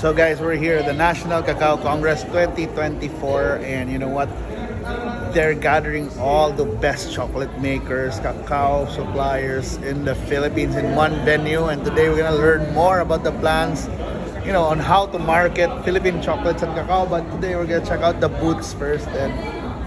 So guys, we're here at the National Cacao Congress 2024, and you know what? They're gathering all the best chocolate makers, cacao suppliers in the Philippines in one venue, and today we're gonna learn more about the plans, you know, on how to market Philippine chocolates and cacao. But today we're gonna check out the booths first, and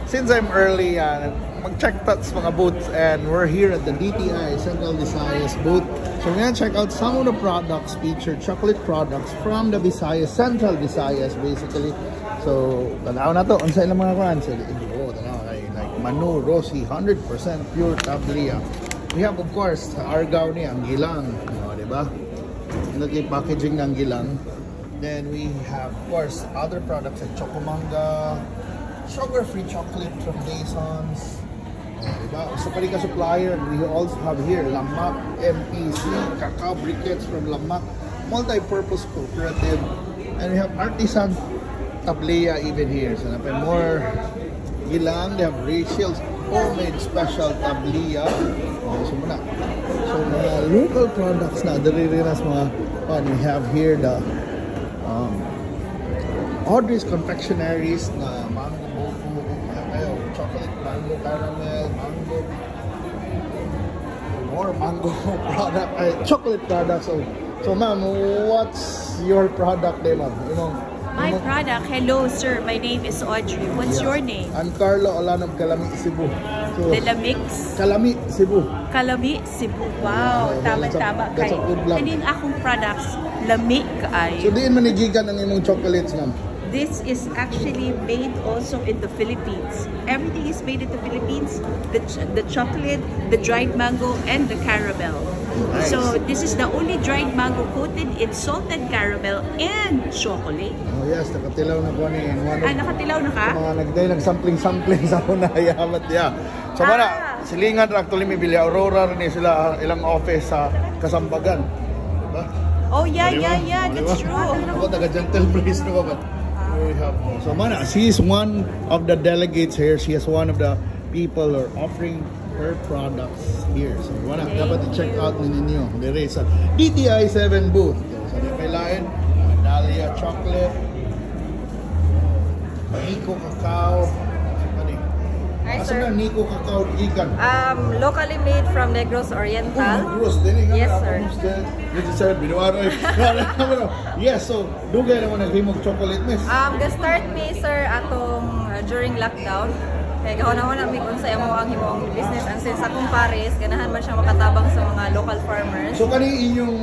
since I'm early, mag-check sa mga booths, and we're here at the DTI Central Visayas booth. So we're gonna check out some of the products featured, chocolate products from the Visayas, Central Visayas basically. So tanaw na to, unsa ilang mga brands? Like Manu, Rossi, 100% pure tablia. We have of course Argao ni ang gilang, diba? Nag-packaging ng gilang. Then we have of course other products like Chocomanga, sugar-free chocolate from Daysons. Diba? So pwede ka supplier, we also have here Lamak, MPC, cacao briquettes from Lamak, multi-purpose cooperative, and we have artisan tablia even here. So napay more gilang, they have Rachel's homemade special tablia. So muna, so mga local products na daririnas mga we have here the Audrey's Confectionaries na mango bofu, chocolate mango caramel, mango, more mango product, chocolate products. So ma'am, what's your product there, ma'am? You know, my product, hello sir, my name is Audrey. What's your name? I'm Carlo Olanov, Calami, Cebu. So, Delamix? Calami, Cebu. Calami, Cebu. Wow, tama-tama kayo. Kanin akong products, lami kaay. So diin manigigan ang imong chocolates, ma'am? This is actually made also in the Philippines. Everything is made in the Philippines. The chocolate, the dried mango, and the caramel. Nice. So this is the only dried mango coated in salted caramel and chocolate. Oh yes, nakatilaw na ko ni. Nakatilaw na ka? Mga nagday nag-sampling sa una hayamat ya. So mana, silingan ra actually may Villa Aurora rin sila ilang office sa Kasambagan. Diba? Oh yeah, that's true. Ako taga Gentle Place no ba? So mana, she is one of the delegates here. She is one of the people who are offering her products here. So mana, dapat i-check out ninyo. There is a DTI 7 booth. So di may lain, Dahlia chocolate, Nico cacao. Hi, Asa sir. na Nico cacao ikan? Locally made from Negros Oriental. Negros, yes, sir. Yes, so dugay naman naghimog chocolate miss. Ga-start me, sir, atong during lockdown. Kaya gahon-hon na kung sa imo ang himong business, and since akong Paris, ganahan man siyang makatabang sa mga local farmers. So kani inyong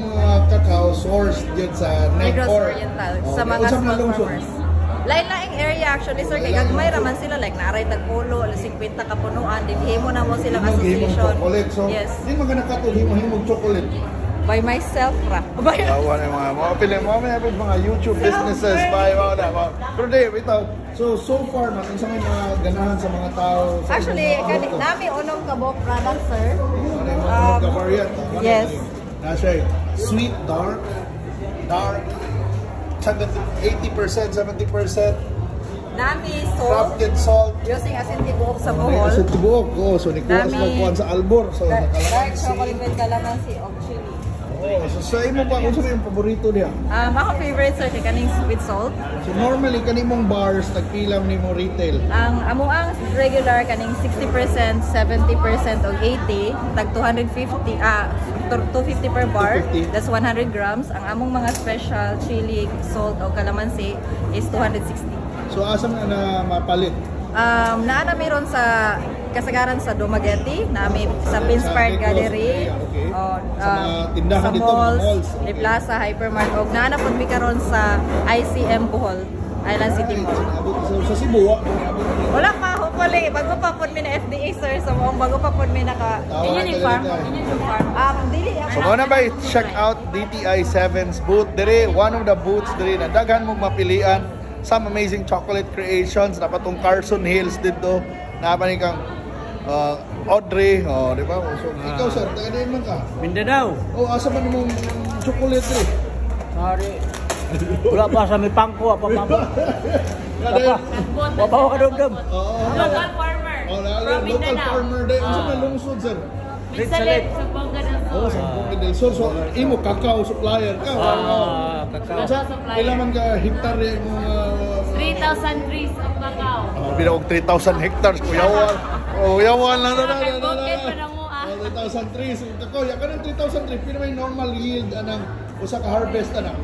cacao sourced dyan sa Negros Oriental, sa mga small farmers. Lain-laing area actually, sir, kay gagmay raman sila, like naaray tagpulo, 50 kapunuan, din himo na mo silang association. So, yes. Di magana kato himog chocolate. By myself ra. Awan ang mga pili mo mga YouTube businesses by mga. Pero di bitaw. So far na sa mga ganahan sa mga tao. Actually, nami unong kabok product, sir. Yes. Nasa sweet, dark, 80%, 70%. Nami salt. Crafted salt. Using asin tibuok sa buhol. Asin tibuok. Oh, so nikuha sa albor. So dark chocolate with calamansi of chili. Oh, so sa imo pa kung yung paborito niya? Ako favorite, sir, kaning with salt. So normally kanimong bars nagpilang nimo retail. Ang amuang regular kaning 60%, 70% o 80, tag 250 per bar. 250. That's 100 grams. Ang among mga special chili, salt o calamansi is 260. So asa na mapalit? Naana meron sa kasagaran sa Dumaguete, namin sa Pinspark Gallery, sa tindahan dito, malls, Plaza, Hypermart, og naana pod mi karon sa ICM Bohol, Island City Mall. Sa Cebu, wala pa, hopefully, bago pa pod mi na FDA, sir, so bago pa pod mi naka farm. Dili so muna ba check out DTI 7's booth dire, one of the booths dire na daghan mo mapilian, some amazing chocolate creations, dapat tong Carson Hills dito, napani kang Audrey, di ba? So, ikaw sir, taga man ka? Mindanao. Asa man mong chocolate eh? Sorry. Wala pa sa may pangko, apa-apa. Papaw ka dum-dum. Local farmer from local Mindanao. farmer din. Unsa man lungsod sir? Minsalit, sa Pangasinan. Oh, 10 ka daysol. So, imo kakao supplier ka. Kakao. Sa kailan man ka hektarya mo 3,000 trees of cacao. Binawag 3,000 hectares, kuyawan. Oh, kuyawan lang na. Bukid pa na mo 3,000 trees. Kakao, ya ka ng 3,000 trees. Pero may normal yield anang usa ka harvest anang.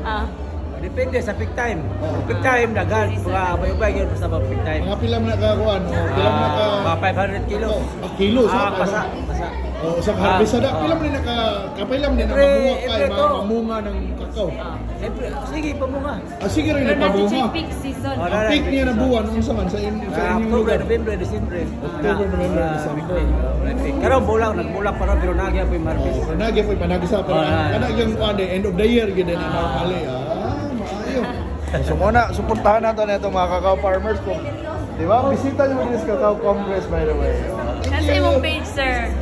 Depende sa peak time. Peak time, dagan. Mga bayubay yun basta ba peak time. Mga pila man nakakuan, pila man naka Mga 500 kilos. kilo sa Pasa. Oh, sa harvest sada pila man naka kapila man na mamunga kay mamunga ng kakao. Siyempre, sige, pamunga. Sige rin Pero nasa nagpamunga. peak season. Ang peak niya na buwan unsa man sa inyong October, lugar. November, December. October, November, December. Karong bulang, nagbulak pa rin, pero nagya po yung harvest. Nagi po panagisa pero kana yung end of the year gid na normally. Maayo. So muna, suportahan natin itong mga cacao farmers ko. Di ba? Bisita nyo din sa Cacao Congress, by the way. Nasa imong page, sir.